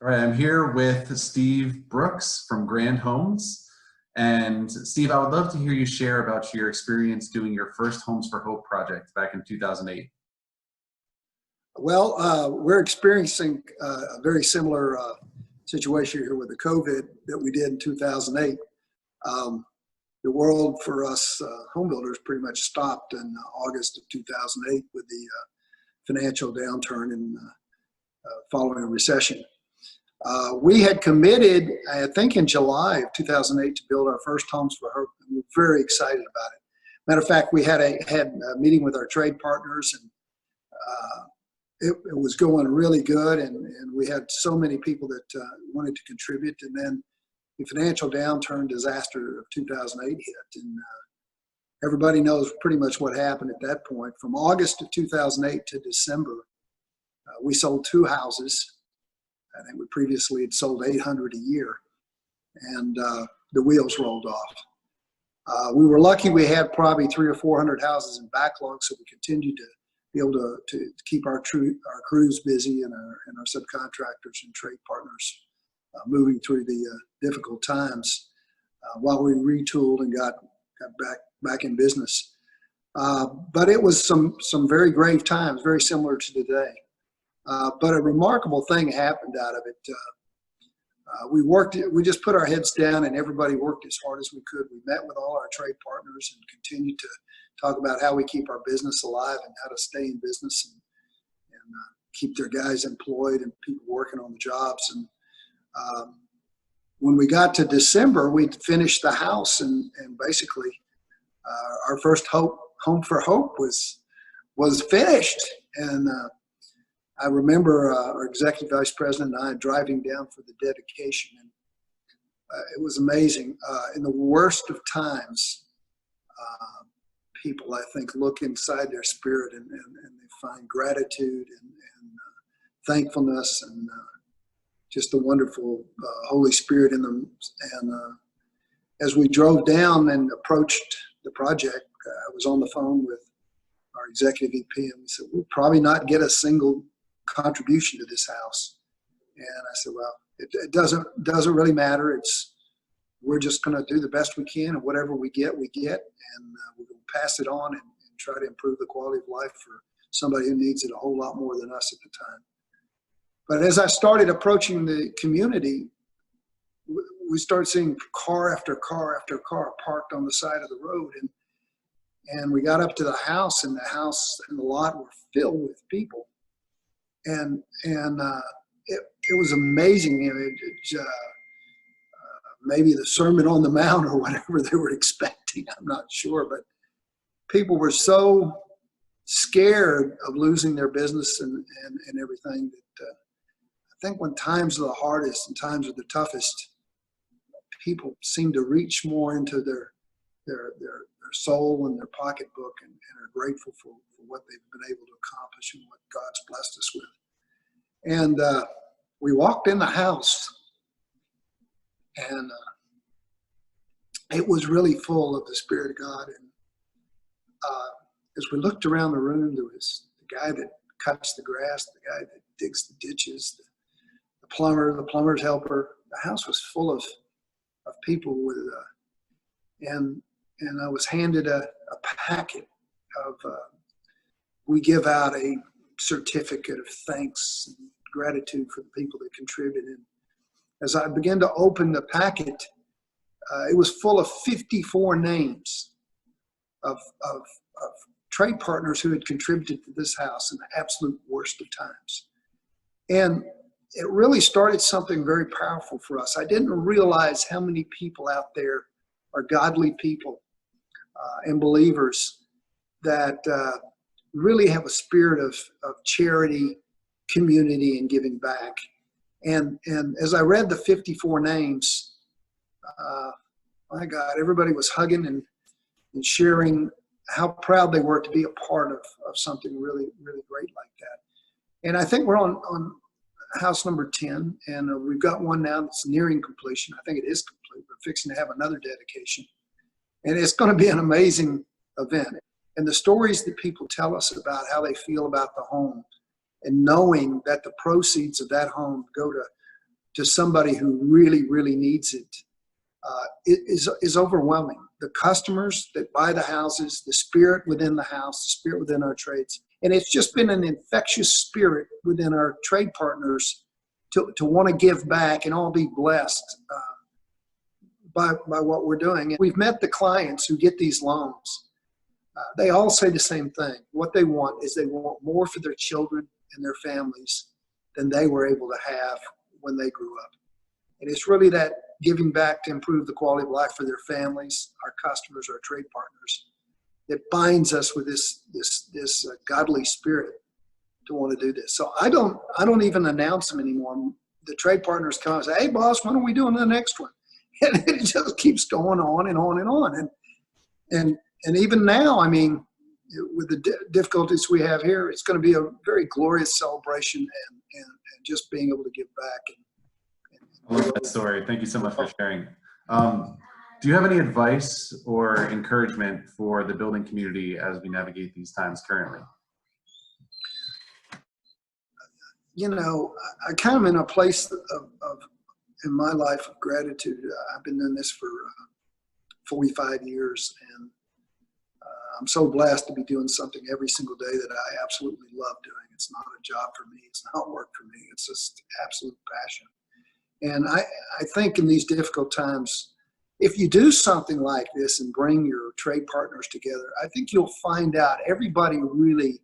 All right, I'm here with Steve Brooks from Grand Homes. And Steve, I would love to hear you share about your experience doing your first Homes for Hope project back in 2008. Well, we're experiencing a very similar situation here with the COVID that we did in 2008. The world for us home builders pretty much stopped in August of 2008 with the financial downturn and following a recession. We had committed, I think in July of 2008, to build our first Homes for Hope, and we're very excited about it. Matter of fact, we had a meeting with our trade partners, and it was going really good, and we had so many people that wanted to contribute. And then the financial downturn disaster of 2008 hit, and everybody knows pretty much what happened at that point. From August of 2008 to December, we sold 2 houses. I think we previously had sold 800 a year, and the wheels rolled off. We were lucky we had probably 300 or 400 houses in backlog, so we continued to be able to keep our crews busy and our subcontractors and trade partners moving through the difficult times while we retooled and got back in business. But it was some very grave times, very similar to today. But a remarkable thing happened out of it. We just put our heads down and everybody worked as hard as we could. We met with all our trade partners and continued to talk about how we keep our business alive and how to stay in business and keep their guys employed and people working on the jobs. And when we got to December, we finished the house, and basically our first Home for Hope was finished. And I remember our executive vice president and I driving down for the dedication, and it was amazing. In the worst of times, people, I think, look inside their spirit and they find gratitude and thankfulness and just the wonderful Holy Spirit in them. And as we drove down and approached the project, I was on the phone with our executive VP, and we said, we'll probably not get a single contribution to this house. And I said, well, it doesn't really matter. We're just going to do the best we can, and whatever we get, and we're going to pass it on and try to improve the quality of life for somebody who needs it a whole lot more than us at the time. But as I started approaching the community, we started seeing car after car after car parked on the side of the road, and we got up to the house, and the house and the lot were filled with people. And it was amazing. Maybe the Sermon on the Mount or whatever they were expecting, I'm not sure, but people were so scared of losing their business and everything that I think when times are the hardest and times are the toughest, people seem to reach more into their soul and their pocketbook and are grateful for what they've been able to accomplish and what God's blessed us with. And we walked in the house, and it was really full of the Spirit of God. And as we looked around the room, there was the guy that cuts the grass, the guy that digs the ditches, the plumber, the plumber's helper. The house was full of people with, and I was handed a packet of, we give out a certificate of thanks and gratitude for the people that contributed. And as I began to open the packet, it was full of 54 names of trade partners who had contributed to this house in the absolute worst of times. And it really started something very powerful for us. I didn't realize how many people out there are godly people and believers that really have a spirit of charity, community, and giving back. And as I read the 54 names, my God, everybody was hugging and sharing how proud they were to be a part of something really, really great like that. And I think we're on house number 10, and we've got one now that's nearing completion. I think it is complete. We're fixing to have another dedication. And it's going to be an amazing event. And the stories that people tell us about how they feel about the home, and knowing that the proceeds of that home go to to somebody who really, really needs it is overwhelming. The customers that buy the houses, the spirit within the house, the spirit within our trades. And it's just been an infectious spirit within our trade partners to want to give back and all be blessed by what we're doing. And we've met the clients who get these loans. They all say the same thing. What they want is they want more for their children and their families than they were able to have when they grew up. And it's really that giving back to improve the quality of life for their families, our customers, our trade partners, that binds us with this godly spirit to want to do this. So I don't even announce them anymore. The trade partners come and say, "Hey, boss, when are we doing the next one?" And it just keeps going on and on and on. And even now, I mean, with the difficulties we have here, it's going to be a very glorious celebration and just being able to give back. I love that story. Thank you so much for sharing. Do you have any advice or encouragement for the building community as we navigate these times currently? You know, I kind of in a place in my life of gratitude. I've been doing this for 45 years, and I'm so blessed to be doing something every single day that I absolutely love doing. It's not a job for me. It's not work for me. It's just absolute passion. And I think in these difficult times, if you do something like this and bring your trade partners together, I think you'll find out everybody really,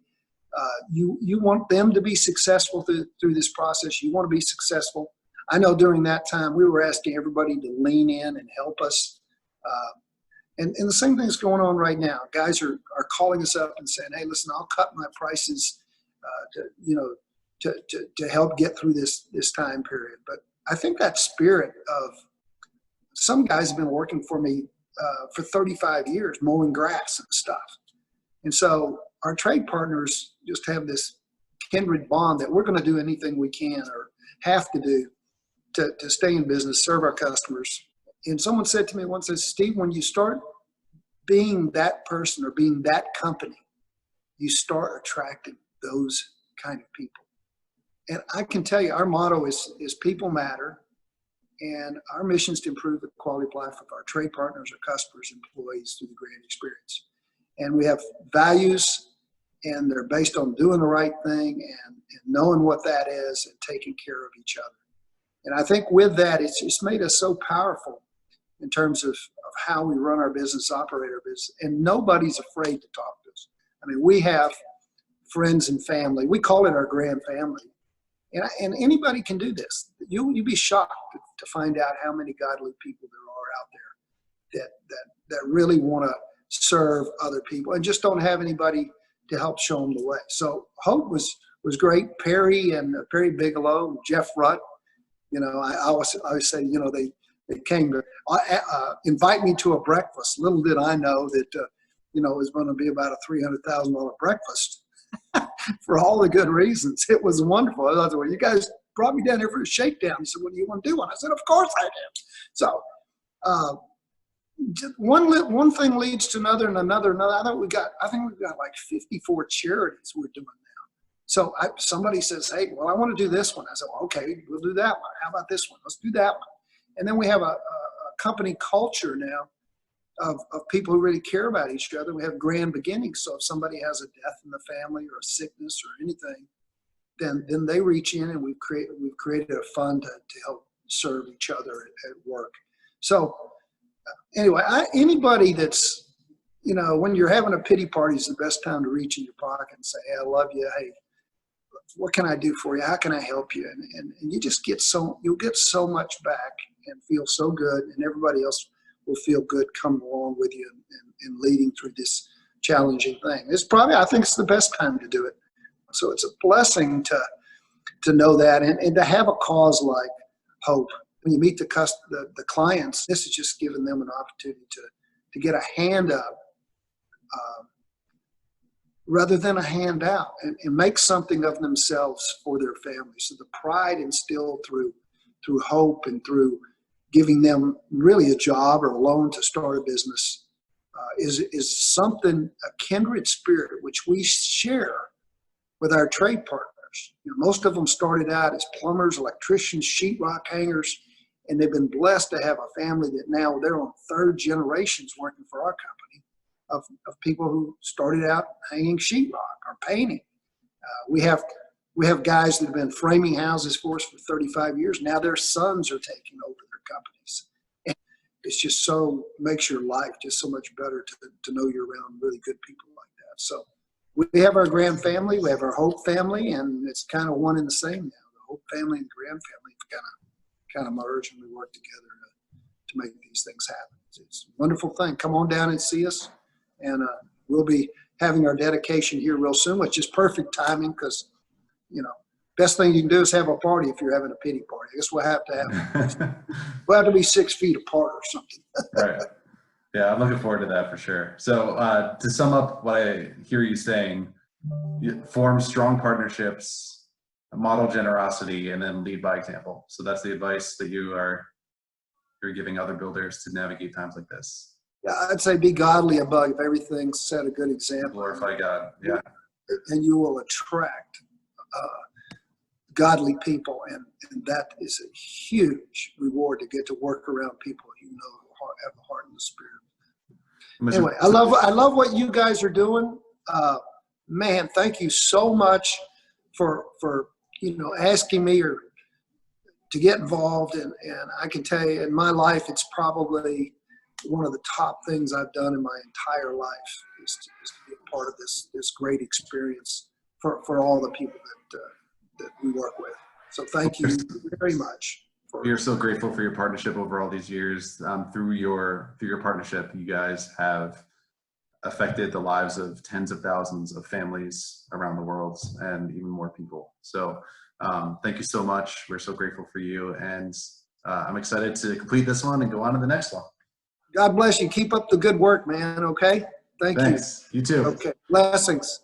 you want them to be successful through this process. You want to be successful. I know during that time, we were asking everybody to lean in and help us. And the same thing's going on right now. Guys are calling us up and saying, "Hey, listen, I'll cut my prices to help get through this time period." But I think that spirit of some guys have been working for me for 35 years, mowing grass and stuff. And so our trade partners just have this kindred bond that we're going to do anything we can or have to do to stay in business, serve our customers. And someone said to me once, "Steve, when you start being that person or being that company, you start attracting those kind of people." And I can tell you, our motto is people matter. And our mission is to improve the quality of life of our trade partners, our customers, employees through the Grand experience. And we have values, and they're based on doing the right thing and knowing what that is and taking care of each other. And I think with that, it's made us so powerful in terms of how we run our business, operate our business. And nobody's afraid to talk to us. I mean, we have friends and family. We call it our grand family. And anybody can do this. You'd be shocked to find out how many godly people there are out there that really want to serve other people and just don't have anybody to help show them the way. So Hope was great. Perry and Perry Bigelow, Jeff Rutt. You know, I always say, you know, they came to invite me to a breakfast. Little did I know that you know, it was going to be about a $300,000 breakfast. For all the good reasons. It was wonderful. I thought, "Well, you guys brought me down here for a shakedown." He said, "What do you want to do?" And I said, "Of course I do." So one thing leads to another and another. I think we've got like 54 charities we're doing now. So somebody says, "Hey, well, I want to do this one." I said, "Well, okay, we'll do that one. How about this one? Let's do that one." And then we have a company culture now of people who really care about each other. We have grand beginnings. So if somebody has a death in the family or a sickness or anything, then they reach in, and we've created a fund to help serve each other at work. So anyway, anybody that's, you know, when you're having a pity party is the best time to reach in your pocket and say, "Hey, I love you. Hey, what can I do for you? How can I help you?" And you just you'll get so much back and feel so good, and everybody else will feel good coming along with you and leading through this challenging thing. I think it's the best time to do it. So it's a blessing to know that and to have a cause like Hope. When you meet the clients, this is just giving them an opportunity to get a hand up rather than a handout and make something of themselves for their family. So the pride instilled through Hope and through giving them really a job or a loan to start a business is something, a kindred spirit, which we share with our trade partners. builders. You know, most of them started out as plumbers, electricians, sheetrock hangers, and they've been blessed to have a family that now they're on third generations working for our company of people who started out hanging sheetrock or painting. We have guys that have been framing houses for us for 35 years. Now their sons are taking over their companies. And it's just makes your life just so much better to know you're around really good people like that. So we have our Grand family, we have our Hope family, and it's kind of one and the same now. The Hope family and the Grand family kind of merge, and we work together to make these things happen. It's a wonderful thing. Come on down and see us, and we'll be having our dedication here real soon, which is perfect timing because, you know, best thing you can do is have a party if you're having a pity party. I guess we'll have to be 6 feet apart or something. Right. Yeah, I'm looking forward to that for sure. So to sum up what I hear you saying, you form strong partnerships, model generosity, and then lead by example. So that's the advice that you're giving other builders to navigate times like this. Yeah, I'd say be godly above everything, set a good example. Glorify God. Yeah. And you will attract godly people, and that is a huge reward to get to work around people you know have the heart and the spirit. Anyway, I love what you guys are doing. Man, thank you so much for asking me or to get involved, and I can tell you in my life it's probably one of the top things I've done in my entire life is to be a part of this great experience for all the people that we work with. So thank you very much. We are so grateful for your partnership over all these years. Through your partnership, you guys have affected the lives of tens of thousands of families around the world and even more people. So thank you so much. We're so grateful for you. And I'm excited to complete this one and go on to the next one. God bless you. Keep up the good work, man. Okay. Thanks. You too. Okay. Blessings.